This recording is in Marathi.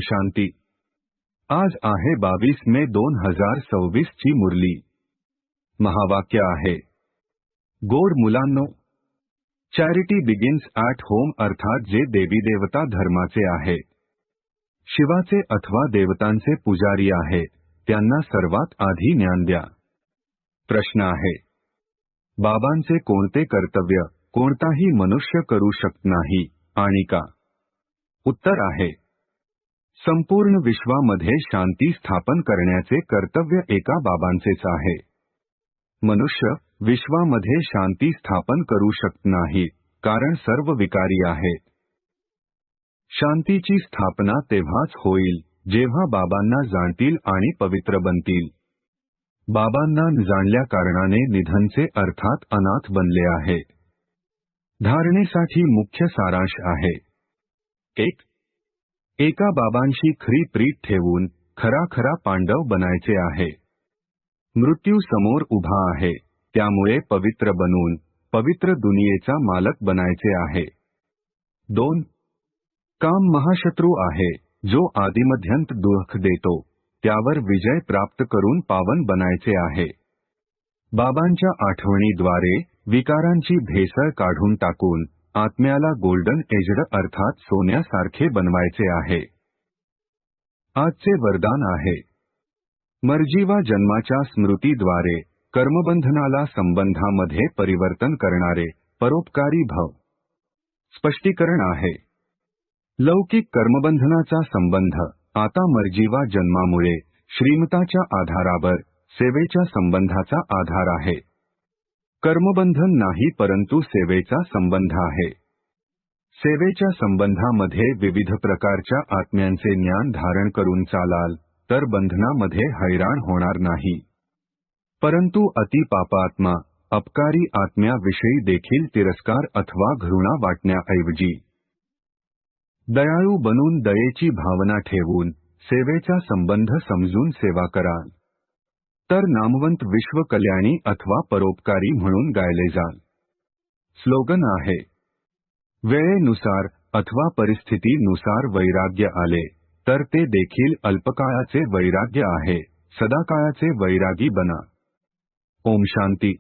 शांती। आज आहे 22 मे 2026 ची मुरली। महावाक्य आहे, गोड मुलांनो, चॅरिटी बिगिन्स ॲट होम, अर्थात जे देवी देवता धर्माचे आहे, शिवाचे अथवा देवतांचे पुजारी आहे, त्यांना सर्वात आधी ज्ञान द्या। प्रश्न आहे, बाबांचे कोणते कर्तव्य कोणताही मनुष्य करू शकत नाही आणि का? उत्तर आहे, संपूर्ण विश्वामध्ये शांती स्थापन करण्याचे कर्तव्य एका बाबांचेच आहे। मनुष्य विश्वामध्ये शांती स्थापन करू शकत नाही, कारण सर्व विकारी आहेत। शांतीची स्थापना तेव्हाच होईल जेव्हा बाबांना जाणतील आणि पवित्र बनतील। बाबांना जाणल्या कारणाने निधनचे अर्थात अनाथ बनले आहे। धारणेसाठी मुख्य सारांश आहे, 1. एका बाबांशी खरी प्रीत ठेवून खरा पांडव बनायचे आहे। मृत्यू समोर उभा आहे, त्यामुळे पवित्र बनून पवित्र दुनियेचा मालक बनायचे आहे। 2. काम महाशत्रू आहे, जो आदिमध्यंत दुःख देतो, त्यावर विजय प्राप्त करून पावन बनायचे आहे। बाबांच्या आठवणीद्वारे विकारांची भेसळ काढून टाकून आत्म्याला गोल्डन एजड अर्थात सोन्यासारखे बनवायचे आहे। आजचे वरदान आहे, मर्जीवा जन्माच्या स्मृतीद्वारे कर्मबंधनाला संबंधामध्ये परिवर्तन करणारे परोपकारी भव। स्पष्टीकरण आहे, लौकिक कर्मबंधनाचा संबंध आता मर्जीवा जन्मामुळे श्रीमताच्या आधारावर सेवेच्या संबंधाचा आधार आहे। कर्मबंधन नाही, परंतु सेवेचा संबंध आहे। सेवेच्या संबंधामध्ये विविध प्रकारच्या आत्म्यांचे ज्ञान धारण करून चालाल तर बंधनामध्ये हैराण होणार नाही। परंतु अति पापात्मा अपकारी आत्म्याविषयी देखील तिरस्कार अथवा घृणा वाटण्याऐवजी दयाळू बनून दयेची भावना ठेवून सेवेचा संबंध समजून सेवा कराल तर नामवंत विश्व कल्याणी अथवा परोपकारी म्हणून गायले जाल। स्लोगन आहे, वेळेनुसार अथवा परिस्थितीनुसार वैराग्य आले तर ते देखील अल्पकाळाचे वैराग्य आहे, सदाकाळाचे वैरागी बना। ओम शांती।